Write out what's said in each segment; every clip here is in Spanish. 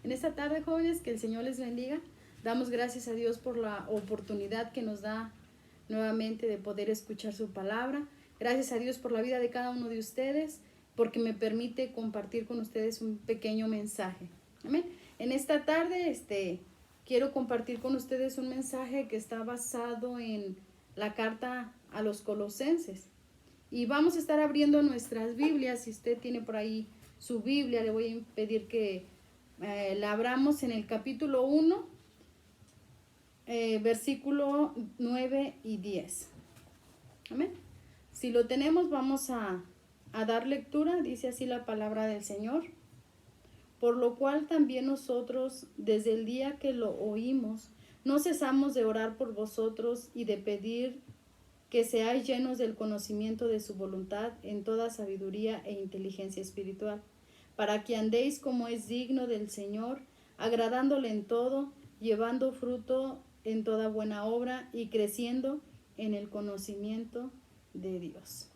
En esta tarde, jóvenes, que el Señor les bendiga. Damos gracias a Dios por la oportunidad que nos da nuevamente de poder escuchar su palabra. Gracias a Dios por la vida de cada uno de ustedes, porque me permite compartir con ustedes un pequeño mensaje. Amén. En esta tarde, quiero compartir con ustedes un mensaje que está basado en la carta a los Colosenses. Y vamos a estar abriendo nuestras Biblias. Si usted tiene por ahí su Biblia, le voy a pedir que la abramos en el capítulo 1, versículo 9 y 10. Amén. Si lo tenemos, vamos a dar lectura. Dice así la palabra del Señor. Por lo cual también nosotros, desde el día que lo oímos, no cesamos de orar por vosotros y de pedir que seáis llenos del conocimiento de su voluntad en toda sabiduría e inteligencia espiritual, para que andéis como es digno del Señor, agradándole en todo, llevando fruto en toda buena obra y creciendo en el conocimiento de Dios.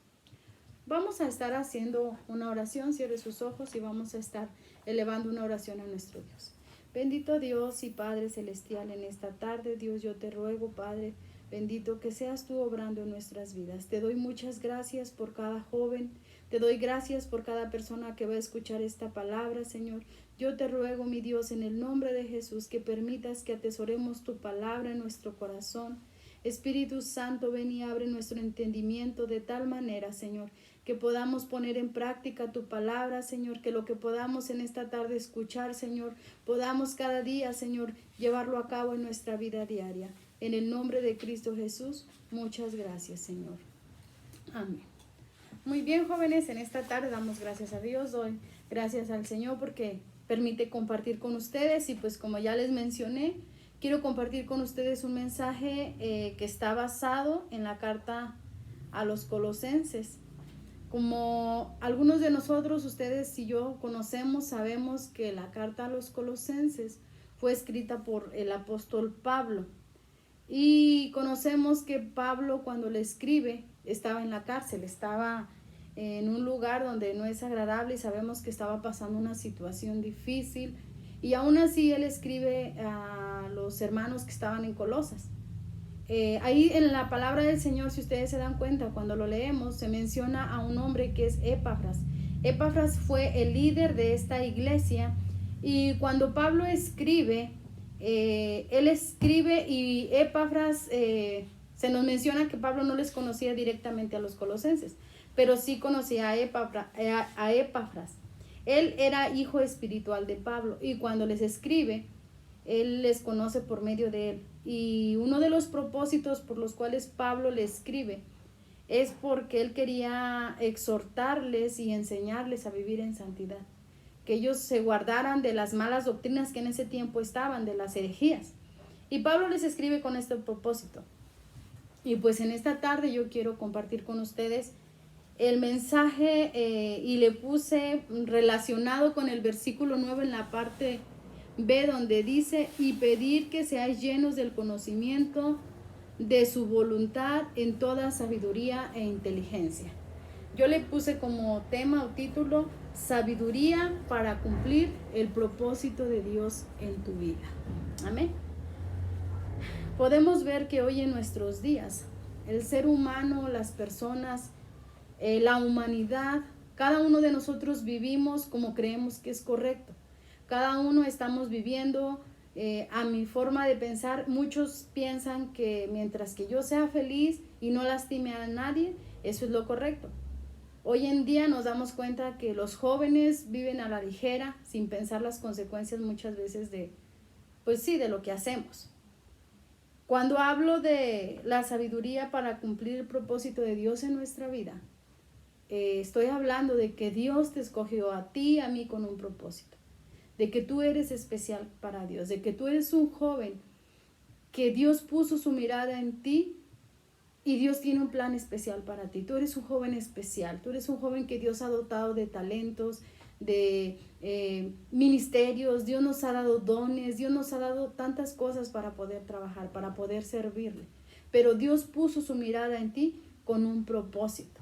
Vamos a estar haciendo una oración. Cierre sus ojos y vamos a estar elevando una oración a nuestro Dios. Bendito Dios y Padre Celestial, en esta tarde, Dios, yo te ruego, Padre, bendito que seas tú obrando en nuestras vidas. Te doy muchas gracias por cada joven. Te doy gracias por cada persona que va a escuchar esta palabra, Señor. Yo te ruego, mi Dios, en el nombre de Jesús, que permitas que atesoremos tu palabra en nuestro corazón. Espíritu Santo, ven y abre nuestro entendimiento de tal manera, Señor, que podamos poner en práctica tu palabra, Señor, que lo que podamos en esta tarde escuchar, Señor, podamos cada día, Señor, llevarlo a cabo en nuestra vida diaria. En el nombre de Cristo Jesús, muchas gracias, Señor. Amén. Muy bien, jóvenes, en esta tarde damos gracias a Dios, doy gracias al Señor porque permite compartir con ustedes y pues como ya les mencioné, quiero compartir con ustedes un mensaje que está basado en la carta a los Colosenses. Como algunos de nosotros, ustedes y yo conocemos, sabemos que la carta a los Colosenses fue escrita por el apóstol Pablo. Y conocemos que Pablo, cuando le escribe, estaba en la cárcel, estaba en un lugar donde no es agradable y sabemos que estaba pasando una situación difícil. Y aún así él escribe a los hermanos que estaban en Colosas. Ahí en la palabra del Señor, si ustedes se dan cuenta, cuando lo leemos, se menciona a un hombre que es Epafras. Epafras fue el líder de esta iglesia y cuando Pablo escribe, él escribe y Epafras, se nos menciona que Pablo no les conocía directamente a los colosenses, pero sí conocía a Epafras. Él era hijo espiritual de Pablo y cuando les escribe, él les conoce por medio de él. Y uno de los propósitos por los cuales Pablo le escribe es porque él quería exhortarles y enseñarles a vivir en santidad, que ellos se guardaran de las malas doctrinas que en ese tiempo estaban, de las herejías. Y Pablo les escribe con este propósito. Y pues en esta tarde yo quiero compartir con ustedes el mensaje y le puse relacionado con el versículo 9 en la parte B, donde dice: y pedir que seáis llenos del conocimiento de su voluntad en toda sabiduría e inteligencia. Yo le puse como tema o título: sabiduría para cumplir el propósito de Dios en tu vida. Amén. Podemos ver que hoy en nuestros días el ser humano, las personas, la humanidad, cada uno de nosotros vivimos como creemos que es correcto. Cada uno estamos viviendo, a mi forma de pensar, muchos piensan que mientras que yo sea feliz y no lastime a nadie, eso es lo correcto. Hoy en día nos damos cuenta que los jóvenes viven a la ligera, sin pensar las consecuencias muchas veces de lo que hacemos. Cuando hablo de la sabiduría para cumplir el propósito de Dios en nuestra vida, estoy hablando de que Dios te escogió a ti y a mí con un propósito, de que tú eres especial para Dios, de que tú eres un joven, que Dios puso su mirada en ti y Dios tiene un plan especial para ti. Tú eres un joven especial, tú eres un joven que Dios ha dotado de talentos, de ministerios. Dios nos ha dado dones, Dios nos ha dado tantas cosas para poder trabajar, para poder servirle. Pero Dios puso su mirada en ti con un propósito.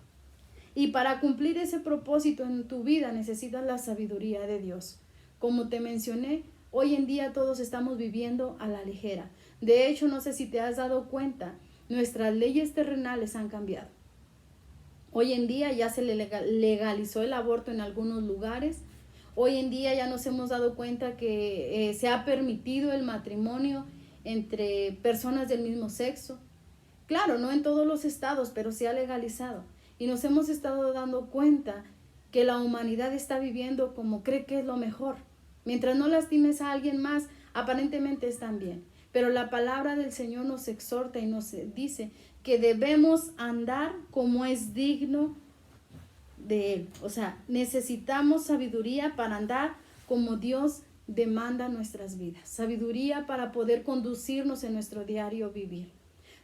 Y para cumplir ese propósito en tu vida necesitas la sabiduría de Dios. Como te mencioné, Hoy en día todos estamos viviendo a la ligera. De hecho, no sé si te has dado cuenta, nuestras leyes terrenales han cambiado. Hoy en día ya se legalizó el aborto en algunos lugares. Hoy en día ya nos hemos dado cuenta que se ha permitido el matrimonio entre personas del mismo sexo. Claro, no en todos los estados, pero se ha legalizado. Y nos hemos estado dando cuenta que la humanidad está viviendo como cree que es lo mejor. Mientras no lastimes a alguien más, aparentemente están bien. Pero la palabra del Señor nos exhorta y nos dice que debemos andar como es digno de Él. O sea, necesitamos sabiduría para andar como Dios demanda nuestras vidas. Sabiduría para poder conducirnos en nuestro diario vivir.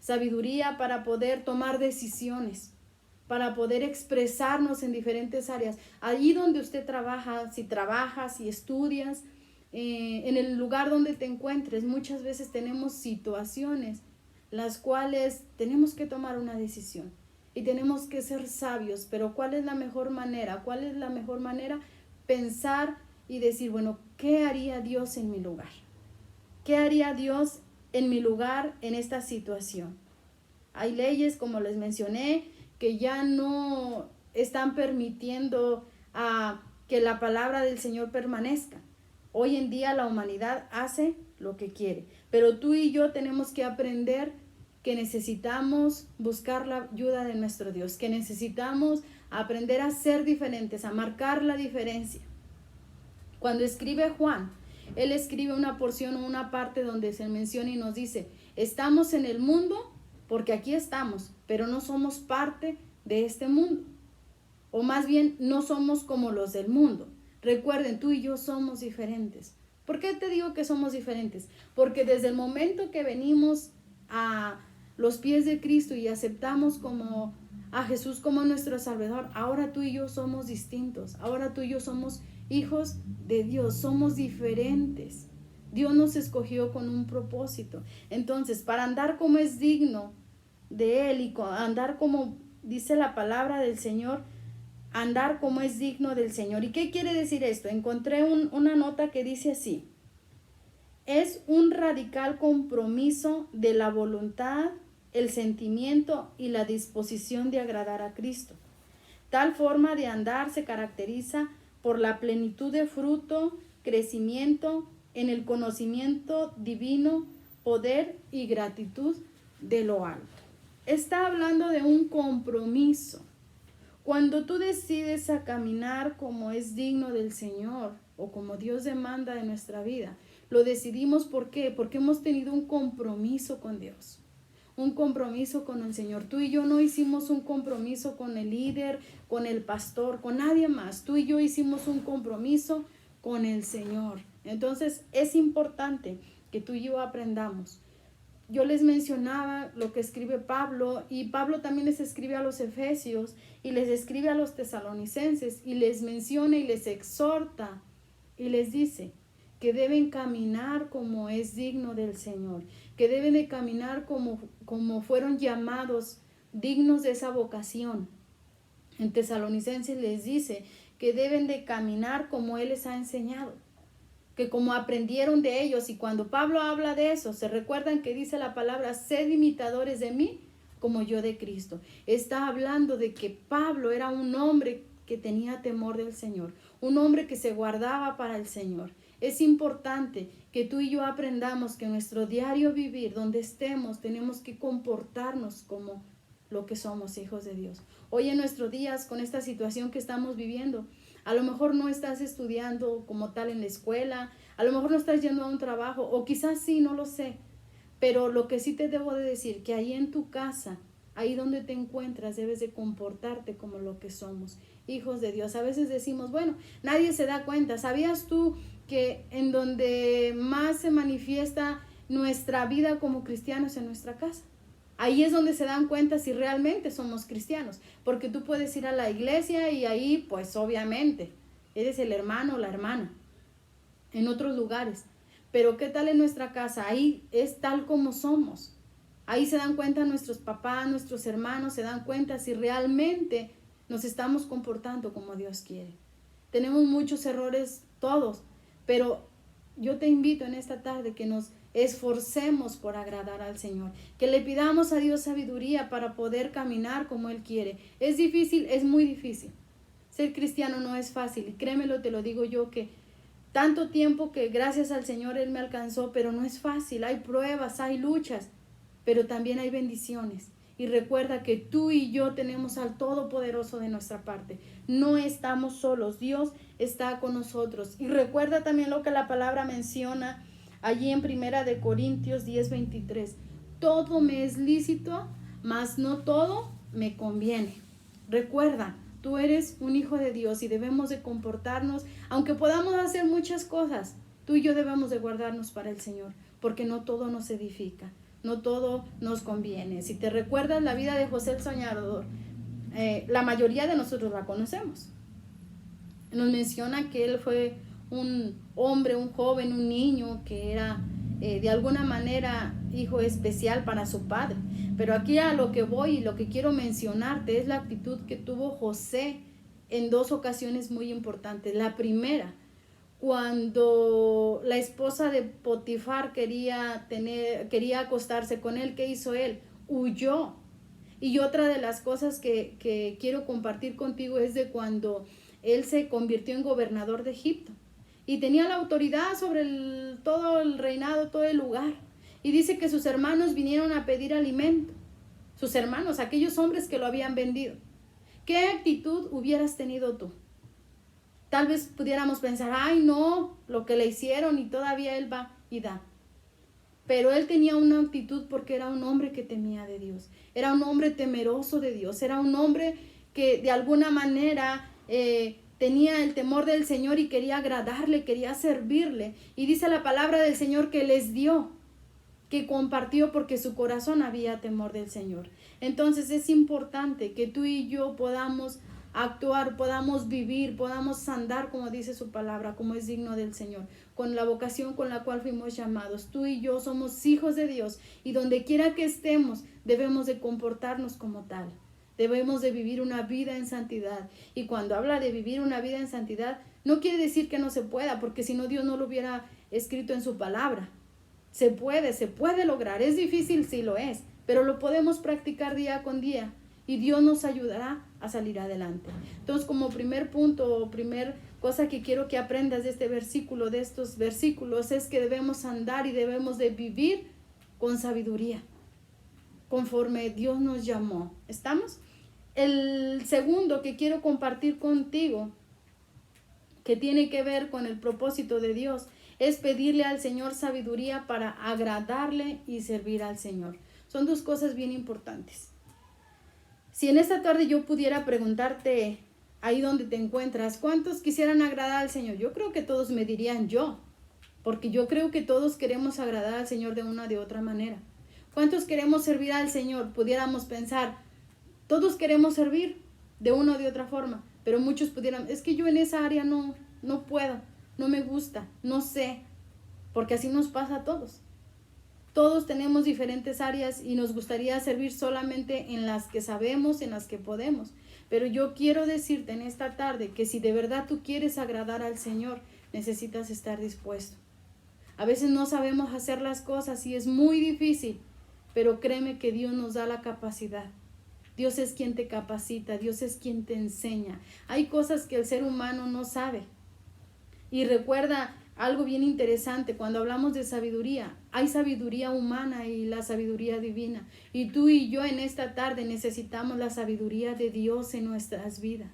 Sabiduría para poder tomar decisiones, para poder expresarnos en diferentes áreas. Allí donde usted trabaja, si estudias, en el lugar donde te encuentres, muchas veces tenemos situaciones las cuales tenemos que tomar una decisión y tenemos que ser sabios, pero ¿cuál es la mejor manera? ¿Cuál es la mejor manera? Pensar y decir, bueno, ¿qué haría Dios en mi lugar? ¿Qué haría Dios en mi lugar en esta situación? Hay leyes, como les mencioné, que ya no están permitiendo que la palabra del Señor permanezca. Hoy en día la humanidad hace lo que quiere, pero tú y yo tenemos que aprender que necesitamos buscar la ayuda de nuestro Dios, que necesitamos aprender a ser diferentes, a marcar la diferencia. Cuando escribe Juan, él escribe una porción o una parte donde se menciona y nos dice, estamos en el mundo porque aquí estamos, pero no somos parte de este mundo. O más bien, no somos como los del mundo. Recuerden, tú y yo somos diferentes. ¿Por qué te digo que somos diferentes? Porque desde el momento que venimos a los pies de Cristo y aceptamos a Jesús como nuestro Salvador, ahora tú y yo somos distintos. Ahora tú y yo somos hijos de Dios, somos diferentes. Dios nos escogió con un propósito. Entonces, para andar como es digno de Él y andar como dice la palabra del Señor, andar como es digno del Señor. ¿Y qué quiere decir esto? Encontré una nota que dice así: es un radical compromiso de la voluntad, el sentimiento y la disposición de agradar a Cristo. Tal forma de andar se caracteriza por la plenitud de fruto, crecimiento en el conocimiento divino, poder y gratitud de lo alto. Está hablando de un compromiso. Cuando tú decides a caminar como es digno del Señor o como Dios demanda de nuestra vida, lo decidimos ¿por qué? Porque hemos tenido un compromiso con Dios, un compromiso con el Señor. Tú y yo no hicimos un compromiso con el líder, con el pastor, con nadie más. Tú y yo hicimos un compromiso con el Señor. Entonces es importante que tú y yo aprendamos. Yo les mencionaba lo que escribe Pablo, y Pablo también les escribe a los Efesios y les escribe a los Tesalonicenses y les menciona y les exhorta y les dice que deben caminar como es digno del Señor, que deben de caminar como fueron llamados, dignos de esa vocación. En Tesalonicenses les dice que deben de caminar como Él les ha enseñado, que como aprendieron de ellos. Y cuando Pablo habla de eso, se recuerdan que dice la palabra, sed imitadores de mí como yo de Cristo. Está hablando de que Pablo era un hombre que tenía temor del Señor, un hombre que se guardaba para el Señor. Es importante que tú y yo aprendamos que en nuestro diario vivir, donde estemos, tenemos que comportarnos como lo que somos, hijos de Dios. Hoy en nuestros días, con esta situación que estamos viviendo, a lo mejor no estás estudiando como tal en la escuela, a lo mejor no estás yendo a un trabajo, o quizás sí, no lo sé. Pero lo que sí te debo de decir, que ahí en tu casa, ahí donde te encuentras, debes de comportarte como lo que somos, hijos de Dios. A veces decimos, bueno, nadie se da cuenta. ¿Sabías tú que en donde más se manifiesta nuestra vida como cristianos en nuestra casa? Ahí es donde se dan cuenta si realmente somos cristianos, porque tú puedes ir a la iglesia y ahí pues obviamente eres el hermano o la hermana, en otros lugares, pero ¿qué tal en nuestra casa? Ahí es tal como somos. Ahí se dan cuenta nuestros papás, nuestros hermanos, se dan cuenta si realmente nos estamos comportando como Dios quiere. Tenemos muchos errores todos, pero yo te invito en esta tarde que nos esforcemos por agradar al Señor, que le pidamos a Dios sabiduría para poder caminar como Él quiere. Es difícil, es muy difícil. Ser cristiano no es fácil, y créemelo, te lo digo yo, que tanto tiempo que gracias al Señor Él me alcanzó, pero no es fácil, hay pruebas, hay luchas, pero también hay bendiciones. Y recuerda que tú y yo tenemos al Todopoderoso de nuestra parte. No estamos solos, Dios está con nosotros. Y recuerda también lo que la palabra menciona allí en 1 Corintios 10:23. Todo me es lícito, mas no todo me conviene. Recuerda, tú eres un hijo de Dios y debemos de comportarnos, aunque podamos hacer muchas cosas, tú y yo debemos de guardarnos para el Señor, porque no todo nos edifica, no todo nos conviene. Si te recuerdas la vida de José el Soñador, la mayoría de nosotros la conocemos. Nos menciona que él fue un hombre, un joven, un niño que era de alguna manera hijo especial para su padre. Pero aquí a lo que voy y lo que quiero mencionarte es la actitud que tuvo José en dos ocasiones muy importantes. La primera, cuando la esposa de Potifar quería acostarse con él, ¿qué hizo él? Huyó. Y otra de las cosas que quiero compartir contigo es de cuando él se convirtió en gobernador de Egipto y tenía la autoridad sobre todo el reinado, todo el lugar. Y dice que sus hermanos vinieron a pedir alimento. Sus hermanos, aquellos hombres que lo habían vendido. ¿Qué actitud hubieras tenido tú? Tal vez pudiéramos pensar, ay no, lo que le hicieron, y todavía él va y da. Pero él tenía una actitud porque era un hombre que temía de Dios. Era un hombre temeroso de Dios. Era un hombre que de alguna manera tenía el temor del Señor y quería agradarle, quería servirle. Y dice la palabra del Señor que les dio, que compartió porque su corazón había temor del Señor. Entonces es importante que tú y yo podamos actuar, podamos vivir, podamos andar como dice su palabra, como es digno del Señor, con la vocación con la cual fuimos llamados. Tú y yo somos hijos de Dios y donde quiera que estemos debemos de comportarnos como tal. Debemos de vivir una vida en santidad. Y cuando habla de vivir una vida en santidad, no quiere decir que no se pueda, porque si no Dios no lo hubiera escrito en su palabra. Se puede lograr. Es difícil, sí lo es, pero lo podemos practicar día con día y Dios nos ayudará a salir adelante. Entonces, como primer punto, primer cosa que quiero que aprendas de este versículo, de estos versículos, es que debemos andar y debemos de vivir con sabiduría, conforme Dios nos llamó. ¿Estamos? El segundo que quiero compartir contigo, que tiene que ver con el propósito de Dios, es pedirle al Señor sabiduría para agradarle y servir al Señor. Son dos cosas bien importantes. Si en esta tarde yo pudiera preguntarte, ahí donde te encuentras, ¿cuántos quisieran agradar al Señor? Yo creo que todos me dirían yo, porque yo creo que todos queremos agradar al Señor de una de otra manera. ¿Cuántos queremos servir al Señor? Pudiéramos pensar, todos queremos servir de una o de otra forma, pero muchos pudieran, es que yo en esa área no puedo, no me gusta, no sé, porque así nos pasa a todos. Todos tenemos diferentes áreas y nos gustaría servir solamente en las que sabemos, en las que podemos. Pero yo quiero decirte en esta tarde que si de verdad tú quieres agradar al Señor, necesitas estar dispuesto. A veces no sabemos hacer las cosas y es muy difícil, pero créeme que Dios nos da la capacidad. Dios es quien te capacita, Dios es quien te enseña. Hay cosas que el ser humano no sabe. Y recuerda algo bien interesante, cuando hablamos de sabiduría, hay sabiduría humana y la sabiduría divina. Y tú y yo en esta tarde necesitamos la sabiduría de Dios en nuestras vidas.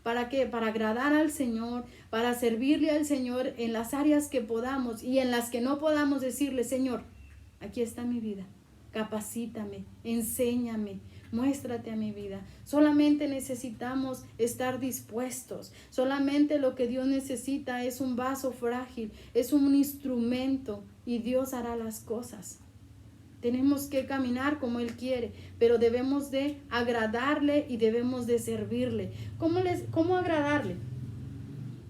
¿Para qué? Para agradar al Señor, para servirle al Señor en las áreas que podamos y en las que no podamos decirle, Señor, aquí está mi vida, capacítame, enséñame, muéstrate a mi vida. Solamente necesitamos estar dispuestos. Solamente lo que Dios necesita es un vaso frágil, es un instrumento y Dios hará las cosas. Tenemos que caminar como Él quiere, pero debemos de agradarle y debemos de servirle. ¿Cómo agradarle?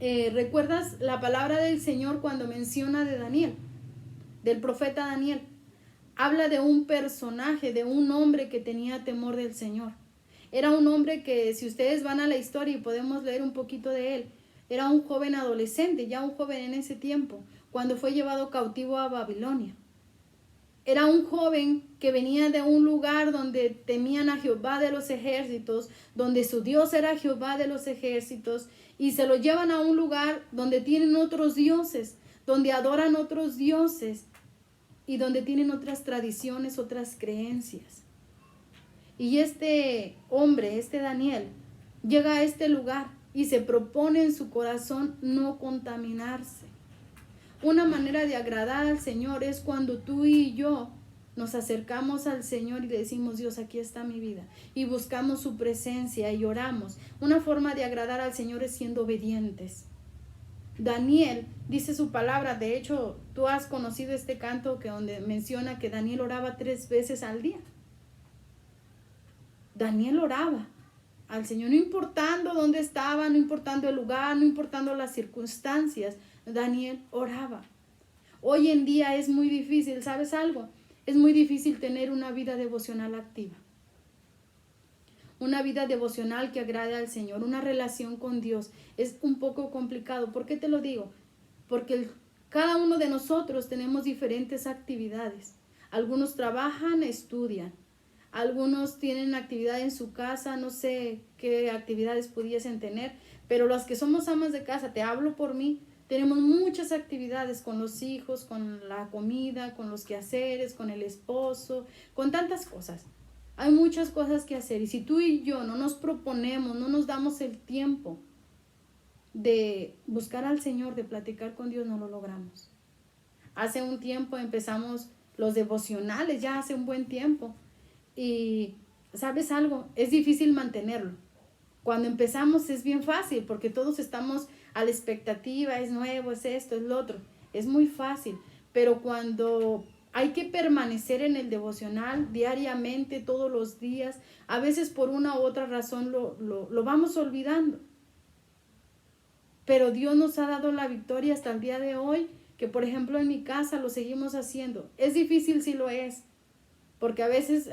¿Recuerdas la palabra del Señor cuando menciona de Daniel, del profeta Daniel? Habla de un personaje, de un hombre que tenía temor del Señor. Era un hombre que, si ustedes van a la historia y podemos leer un poquito de él, era un joven adolescente, ya un joven en ese tiempo, cuando fue llevado cautivo a Babilonia. Era un joven que venía de un lugar donde temían a Jehová de los ejércitos, donde su Dios era Jehová de los ejércitos, y se lo llevan a un lugar donde tienen otros dioses, donde adoran otros dioses y donde tienen otras tradiciones, otras creencias. Y este hombre, este Daniel, llega a este lugar y se propone en su corazón no contaminarse. Una manera de agradar al Señor es cuando tú y yo nos acercamos al Señor y le decimos: Dios, aquí está mi vida, y buscamos su presencia y oramos. Una forma de agradar al Señor es siendo obedientes. Daniel dice su palabra, de hecho tú has conocido este canto que donde menciona que Daniel oraba 3 veces al día. Daniel oraba al Señor, no importando dónde estaba, no importando el lugar, no importando las circunstancias. Daniel oraba. Hoy en día es muy difícil, ¿sabes algo? Es muy difícil tener una vida devocional activa. Una vida devocional que agrade al Señor, una relación con Dios. Es un poco complicado. ¿Por qué te lo digo? Porque cada uno de nosotros tenemos diferentes actividades. Algunos trabajan, estudian. Algunos tienen actividad en su casa, no sé qué actividades pudiesen tener, pero los que somos amas de casa, te hablo por mí, tenemos muchas actividades con los hijos, con la comida, con los quehaceres, con el esposo, con tantas cosas. Hay muchas cosas que hacer, y si tú y yo no nos proponemos, no nos damos el tiempo de buscar al Señor, de platicar con Dios, no lo logramos. Hace un tiempo empezamos los devocionales, ya hace un buen tiempo, y ¿sabes algo? Es difícil mantenerlo. Cuando empezamos es bien fácil porque todos estamos a la expectativa, es nuevo, es esto, es lo otro. Es muy fácil, pero cuando hay que permanecer en el devocional diariamente, todos los días, a veces por una u otra razón lo vamos olvidando. Pero Dios nos ha dado la victoria hasta el día de hoy, que por ejemplo en mi casa lo seguimos haciendo. Es difícil, sí lo es, porque a veces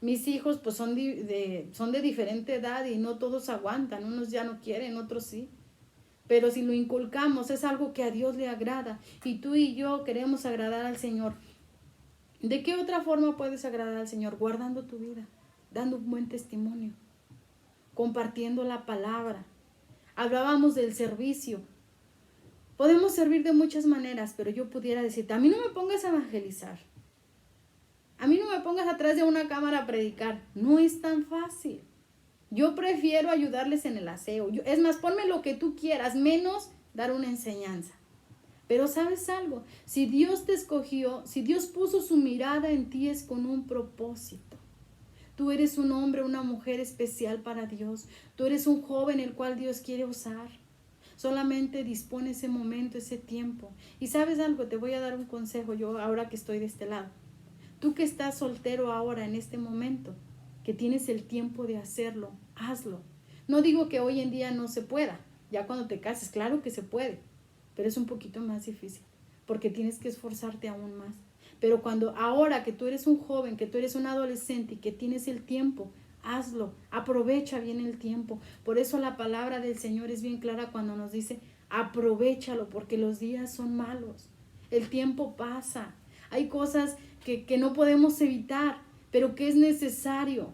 mis hijos pues son de diferente edad y no todos aguantan, unos ya no quieren, otros sí. Pero si lo inculcamos es algo que a Dios le agrada, y tú y yo queremos agradar al Señor. ¿De qué otra forma puedes agradar al Señor? Guardando tu vida, dando un buen testimonio, compartiendo la palabra. Hablábamos del servicio. Podemos servir de muchas maneras, pero yo pudiera decirte: a mí no me pongas a evangelizar. A mí no me pongas atrás de una cámara a predicar. No es tan fácil. Yo prefiero ayudarles en el aseo. Es más, ponme lo que tú quieras, menos dar una enseñanza. Pero ¿sabes algo? Si Dios te escogió, si Dios puso su mirada en ti, es con un propósito. Tú eres un hombre, una mujer especial para Dios. Tú eres un joven el cual Dios quiere usar. Solamente dispone ese momento, ese tiempo. Y ¿sabes algo? Te voy a dar un consejo yo ahora que estoy de este lado. Tú que estás soltero ahora en este momento, que tienes el tiempo de hacerlo, hazlo. No digo que hoy en día no se pueda. Ya cuando te cases, claro que se puede, pero es un poquito más difícil porque tienes que esforzarte aún más. Pero ahora que tú eres un joven, que tú eres un adolescente y que tienes el tiempo, hazlo, aprovecha bien el tiempo. Por eso la palabra del Señor es bien clara cuando nos dice: aprovéchalo, porque los días son malos, el tiempo pasa, hay cosas que no podemos evitar, pero que es necesario.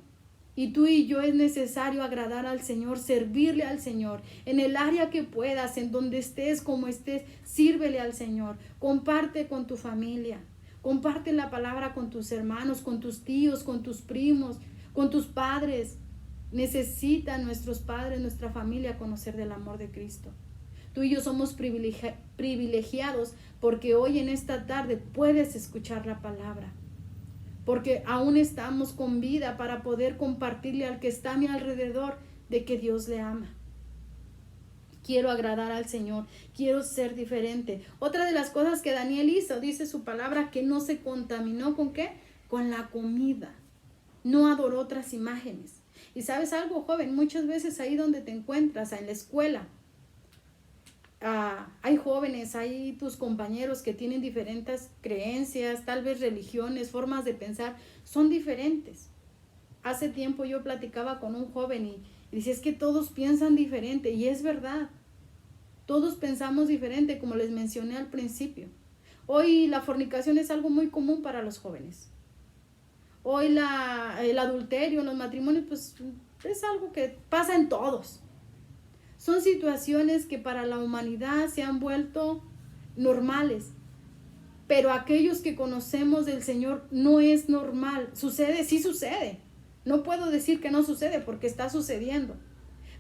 Y tú y yo es necesario agradar al Señor, servirle al Señor, en el área que puedas, en donde estés, como estés, sírvele al Señor. Comparte con tu familia, comparte la palabra con tus hermanos, con tus tíos, con tus primos, con tus padres. Necesitan nuestros padres, nuestra familia, conocer del amor de Cristo. Tú y yo somos privilegiados porque hoy en esta tarde puedes escuchar la palabra, porque aún estamos con vida para poder compartirle al que está a mi alrededor de que Dios le ama. Quiero agradar al Señor, quiero ser diferente. Otra de las cosas que Daniel hizo, dice su palabra, que no se contaminó ¿con qué? Con la comida. No adoró otras imágenes. Y ¿sabes algo, joven? Muchas veces ahí donde te encuentras, en la escuela, hay jóvenes, hay tus compañeros que tienen diferentes creencias, tal vez religiones, formas de pensar, son diferentes. Hace tiempo yo platicaba con un joven y decía: es que todos piensan diferente, y es verdad. Todos pensamos diferente, como les mencioné al principio. Hoy la fornicación es algo muy común para los jóvenes. Hoy el adulterio en los matrimonios, pues es algo que pasa en todos. Son situaciones que para la humanidad se han vuelto normales. Pero aquellos que conocemos del Señor no es normal. Sucede, sí sucede. No puedo decir que no sucede porque está sucediendo.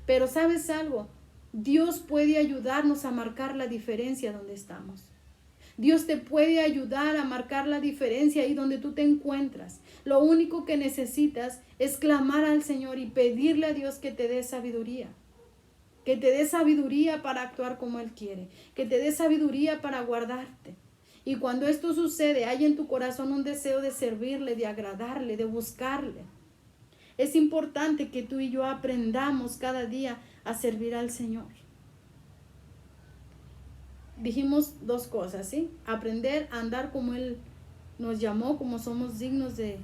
Pero ¿sabes algo? Dios puede ayudarnos a marcar la diferencia donde estamos. Dios te puede ayudar a marcar la diferencia ahí donde tú te encuentras. Lo único que necesitas es clamar al Señor y pedirle a Dios que te dé sabiduría. Que te dé sabiduría para actuar como Él quiere. Que te dé sabiduría para guardarte. Y cuando esto sucede, hay en tu corazón un deseo de servirle, de agradarle, de buscarle. Es importante que tú y yo aprendamos cada día a servir al Señor. Dijimos dos cosas, ¿sí? Aprender a andar como Él nos llamó, como somos dignos de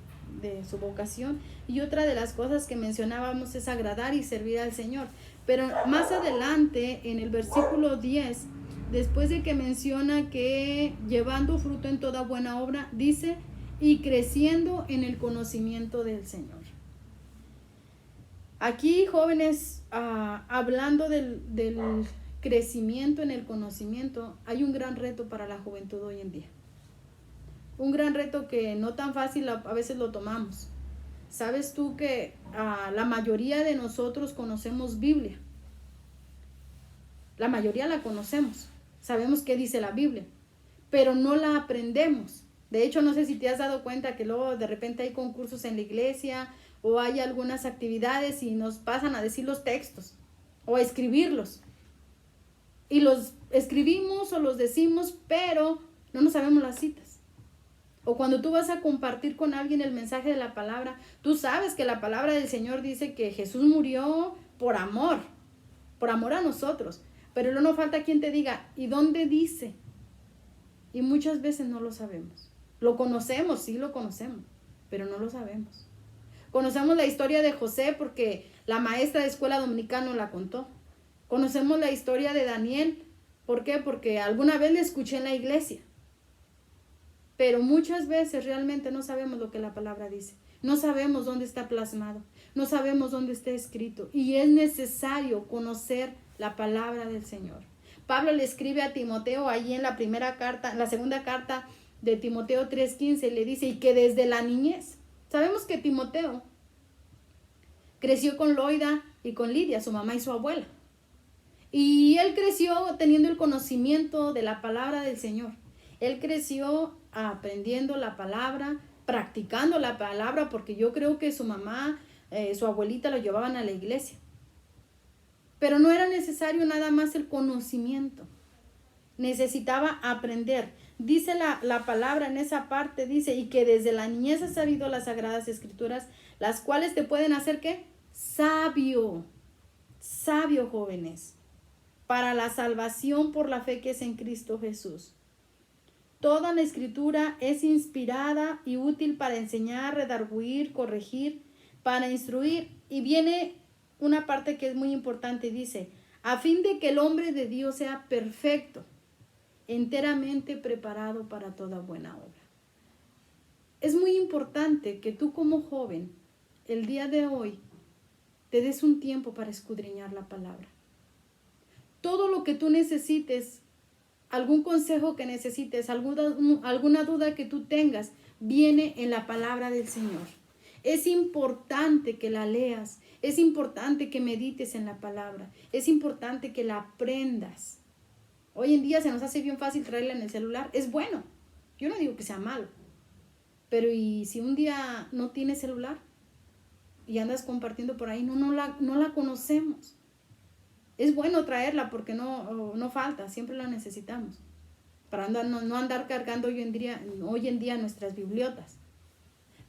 su vocación. Y otra de las cosas que mencionábamos es agradar y servir al Señor. Pero más adelante, en el versículo 10, después de que menciona que llevando fruto en toda buena obra, dice, y creciendo en el conocimiento del Señor. Aquí, jóvenes, hablando del crecimiento en el conocimiento, hay un gran reto para la juventud hoy en día. Un gran reto que no tan fácil a veces lo tomamos. ¿Sabes tú que la mayoría de nosotros conocemos Biblia? La mayoría la conocemos. Sabemos qué dice la Biblia, pero no la aprendemos. De hecho, no sé si te has dado cuenta que luego de repente hay concursos en la iglesia o hay algunas actividades y nos pasan a decir los textos o a escribirlos. Y los escribimos o los decimos, pero no nos sabemos las citas. O cuando tú vas a compartir con alguien el mensaje de la palabra, tú sabes que la palabra del Señor dice que Jesús murió por amor a nosotros. Pero no falta quien te diga, ¿y dónde dice? Y muchas veces no lo sabemos. Lo conocemos, sí lo conocemos, pero no lo sabemos. Conocemos la historia de José porque la maestra de escuela dominical nos la contó. Conocemos la historia de Daniel. ¿Por qué? Porque alguna vez le escuché en la iglesia. Pero muchas veces realmente no sabemos lo que la palabra dice. No sabemos dónde está plasmado. No sabemos dónde está escrito. Y es necesario conocer la palabra del Señor. Pablo le escribe a Timoteo allí en la segunda carta de Timoteo 3:15, le dice, y que desde la niñez, sabemos que Timoteo creció con Loida y con Lidia, su mamá y su abuela. Y él creció teniendo el conocimiento de la palabra del Señor. Él creció aprendiendo la palabra, practicando la palabra, porque yo creo que su mamá, su abuelita lo llevaban a la iglesia. Pero no era necesario nada más el conocimiento. Necesitaba aprender. Dice la palabra en esa parte, dice, y que desde la niñez has sabido las sagradas escrituras, las cuales te pueden hacer, ¿qué? Sabio, jóvenes, para la salvación por la fe que es en Cristo Jesús. Toda la escritura es inspirada y útil para enseñar, redarguir, corregir, para instruir. Y viene una parte que es muy importante, dice, a fin de que el hombre de Dios sea perfecto, enteramente preparado para toda buena obra. Es muy importante que tú como joven, el día de hoy, te des un tiempo para escudriñar la palabra. Todo lo que tú necesites, algún consejo que necesites, alguna duda que tú tengas, viene en la palabra del Señor. Es importante que la leas, es importante que medites en la palabra, es importante que la aprendas. Hoy en día se nos hace bien fácil traerla en el celular, es bueno, yo no digo que sea malo, pero ¿y si un día no tienes celular y andas compartiendo por ahí? No la conocemos. Es bueno traerla porque no falta, siempre la necesitamos, para no andar cargando hoy en día nuestras bibliotas.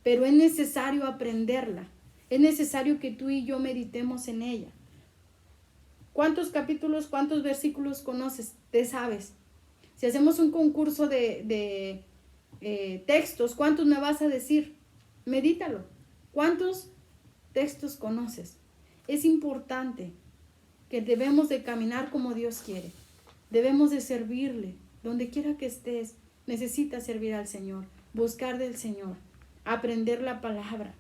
Pero es necesario aprenderla, es necesario que tú y yo meditemos en ella. ¿Cuántos capítulos, cuántos versículos conoces? Te sabes. Si hacemos un concurso de textos, ¿cuántos me vas a decir? Medítalo. ¿Cuántos textos conoces? Es importante que debemos de caminar como Dios quiere. Debemos de servirle. Donde quiera que estés, necesitas servir al Señor, buscar del Señor, aprender la palabra.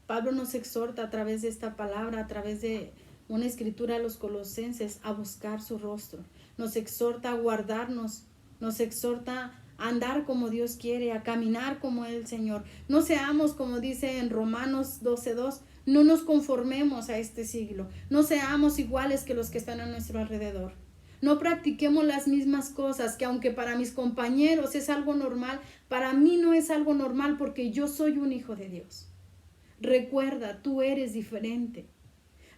Pablo nos exhorta a través de esta palabra, a través de una escritura a los colosenses, a buscar su rostro. Nos exhorta a guardarnos, nos exhorta a andar como Dios quiere, a caminar como el Señor. No seamos, como dice en Romanos 12:2, no nos conformemos a este siglo. No seamos iguales que los que están a nuestro alrededor. No practiquemos las mismas cosas, que aunque para mis compañeros es algo normal, para mí no es algo normal porque yo soy un hijo de Dios. Recuerda, tú eres diferente.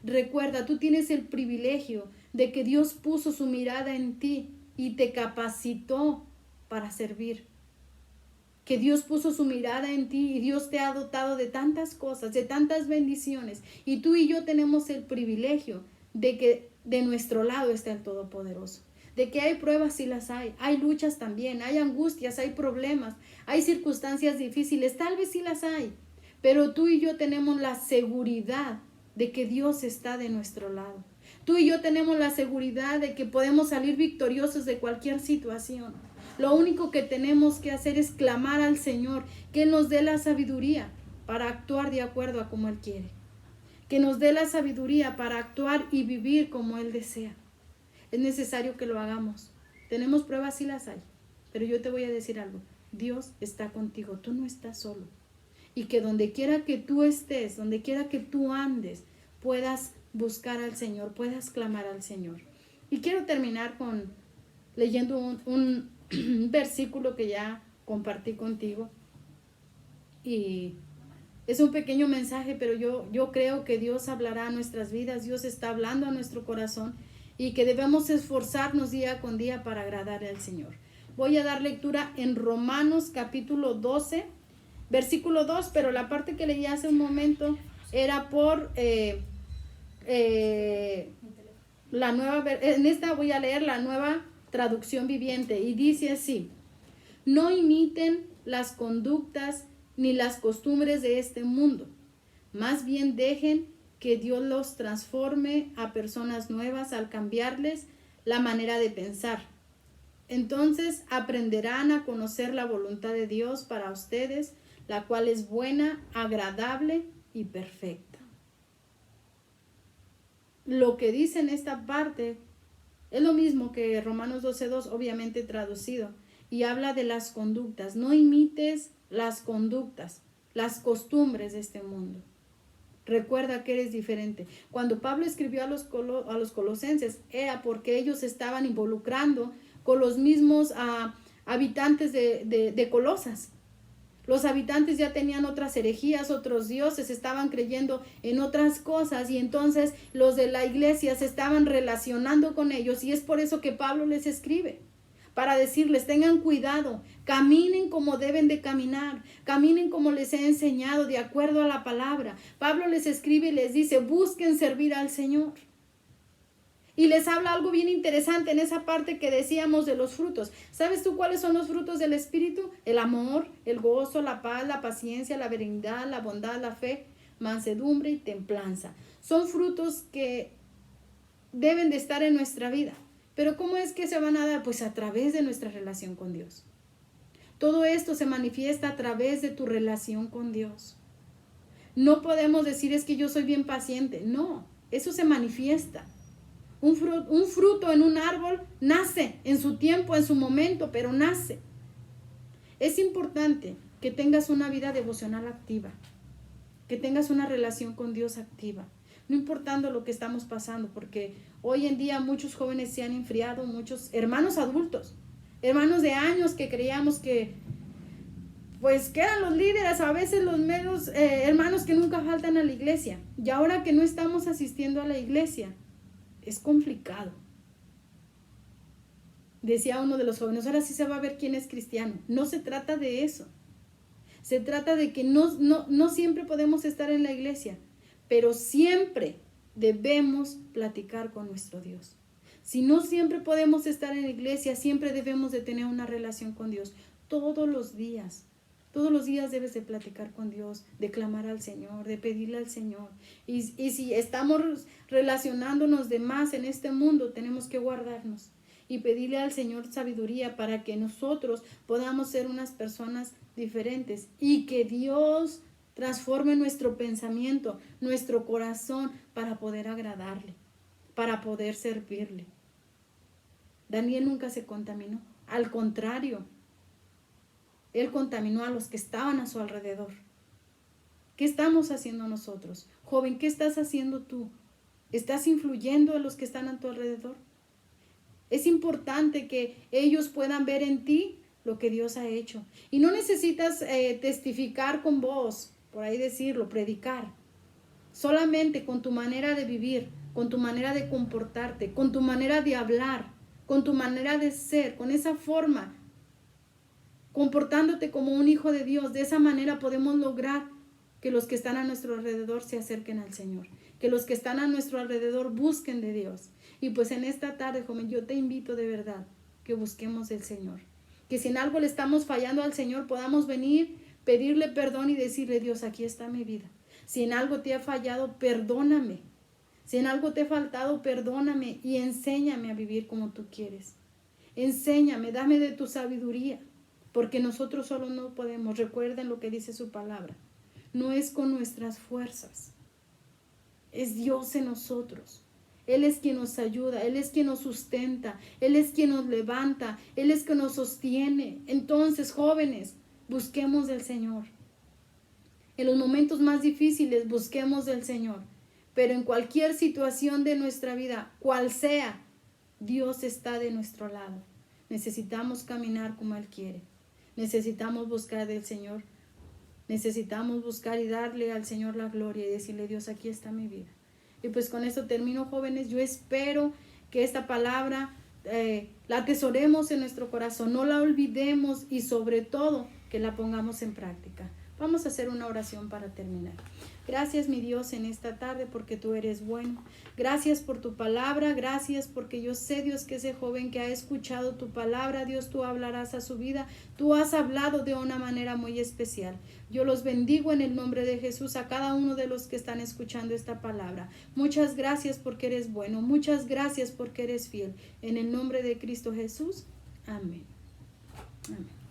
Recuerda, tú tienes el privilegio de que Dios puso su mirada en ti y te capacitó para servir. Que Dios puso su mirada en ti y Dios te ha dotado de tantas cosas, de tantas bendiciones. Y tú y yo tenemos el privilegio de que de nuestro lado está el Todopoderoso. De que hay pruebas, sí las hay luchas también, hay angustias, hay problemas, hay circunstancias difíciles, tal vez sí las hay. Pero tú y yo tenemos la seguridad de que Dios está de nuestro lado. Tú y yo tenemos la seguridad de que podemos salir victoriosos de cualquier situación. Lo único que tenemos que hacer es clamar al Señor, que Él nos dé la sabiduría para actuar de acuerdo a como Él quiere. Que nos dé la sabiduría para actuar y vivir como Él desea. Es necesario que lo hagamos. Tenemos pruebas, sí las hay. Pero yo te voy a decir algo. Dios está contigo, tú no estás solo. Y que donde quiera que tú estés, donde quiera que tú andes, puedas buscar al Señor, puedas clamar al Señor. Y quiero terminar con leyendo un versículo que ya compartí contigo. Y es un pequeño mensaje, pero yo creo que Dios hablará a nuestras vidas, Dios está hablando a nuestro corazón y que debemos esforzarnos día con día para agradar al Señor. Voy a dar lectura en Romanos capítulo 12, versículo 2, pero la parte que leí hace un momento era por la nueva, en esta voy a leer la Nueva Traducción Viviente y dice así: no imiten las conductas ni las costumbres de este mundo, más bien dejen que Dios los transforme a personas nuevas al cambiarles la manera de pensar. Entonces aprenderán a conocer la voluntad de Dios para ustedes, la cual es buena, agradable y perfecta. Lo que dice en esta parte es lo mismo que Romanos 12:2, obviamente traducido, y habla de las conductas. No imites las conductas, las costumbres de este mundo. Recuerda que eres diferente. Cuando Pablo escribió a los colosenses, era porque ellos estaban involucrando con los mismos habitantes de Colosas. Los habitantes ya tenían otras herejías, otros dioses, estaban creyendo en otras cosas y entonces los de la iglesia se estaban relacionando con ellos y es por eso que Pablo les escribe, para decirles: tengan cuidado, caminen como deben de caminar, caminen como les he enseñado de acuerdo a la palabra. Pablo les escribe y les dice: busquen servir al Señor. Y les habla algo bien interesante en esa parte que decíamos de los frutos. ¿Sabes tú cuáles son los frutos del Espíritu? El amor, el gozo, la paz, la paciencia, la benignidad, la bondad, la fe, mansedumbre y templanza. Son frutos que deben de estar en nuestra vida. Pero ¿cómo es que se van a dar? Pues a través de nuestra relación con Dios. Todo esto se manifiesta a través de tu relación con Dios. No podemos decir: es que yo soy bien paciente. No, eso se manifiesta. Un fruto en un árbol nace en su tiempo, en su momento, pero nace. Es importante que tengas una vida devocional activa, que tengas una relación con Dios activa, no importando lo que estamos pasando, porque hoy en día muchos jóvenes se han enfriado, muchos hermanos adultos, hermanos de años que creíamos que eran los líderes, a veces los meros hermanos que nunca faltan a la iglesia, y ahora que no estamos asistiendo a la iglesia, es complicado. Decía uno de los jóvenes: ahora sí se va a ver quién es cristiano. No se trata de eso. Se trata de que no siempre podemos estar en la iglesia, pero siempre debemos platicar con nuestro Dios. Si no siempre podemos estar en la iglesia, siempre debemos de tener una relación con Dios. Todos los días. Todos los días debes de platicar con Dios, de clamar al Señor, de pedirle al Señor. Y si estamos relacionándonos de más en este mundo, tenemos que guardarnos y pedirle al Señor sabiduría para que nosotros podamos ser unas personas diferentes y que Dios transforme nuestro pensamiento, nuestro corazón para poder agradarle, para poder servirle. Daniel nunca se contaminó, al contrario, él contaminó a los que estaban a su alrededor. ¿Qué estamos haciendo nosotros? Joven, ¿qué estás haciendo tú? ¿Estás influyendo a los que están a tu alrededor? Es importante que ellos puedan ver en ti lo que Dios ha hecho. Y no necesitas testificar con voz, por ahí decirlo, predicar. Solamente con tu manera de vivir, con tu manera de comportarte, con tu manera de hablar, con tu manera de ser, con esa forma, comportándote como un hijo de Dios. De esa manera podemos lograr que los que están a nuestro alrededor se acerquen al Señor, que los que están a nuestro alrededor busquen de Dios. Y pues en esta tarde, joven, yo te invito de verdad que busquemos del Señor, que si en algo le estamos fallando al Señor podamos venir, pedirle perdón y decirle: Dios, aquí está mi vida. Si en algo te ha fallado, perdóname. Si en algo te he faltado, perdóname y enséñame a vivir como tú quieres. Enséñame, dame de tu sabiduría, porque nosotros solo no podemos. Recuerden lo que dice su palabra. No es con nuestras fuerzas, es Dios en nosotros. Él es quien nos ayuda, Él es quien nos sustenta, Él es quien nos levanta, Él es quien nos sostiene. Entonces, jóvenes, busquemos del Señor. En los momentos más difíciles, busquemos del Señor. Pero en cualquier situación de nuestra vida, cual sea, Dios está de nuestro lado. Necesitamos caminar como Él quiere. Necesitamos buscar del Señor. Necesitamos buscar y darle al Señor la gloria y decirle: Dios, aquí está mi vida. Y pues con esto termino, jóvenes. Yo espero que esta palabra la atesoremos en nuestro corazón, no la olvidemos y sobre todo que la pongamos en práctica. Vamos a hacer una oración para terminar. Gracias, mi Dios, en esta tarde porque tú eres bueno. Gracias por tu palabra. Gracias porque yo sé, Dios, que ese joven que ha escuchado tu palabra, Dios, tú hablarás a su vida. Tú has hablado de una manera muy especial. Yo los bendigo en el nombre de Jesús a cada uno de los que están escuchando esta palabra. Muchas gracias porque eres bueno. Muchas gracias porque eres fiel. En el nombre de Cristo Jesús. Amén. Amén.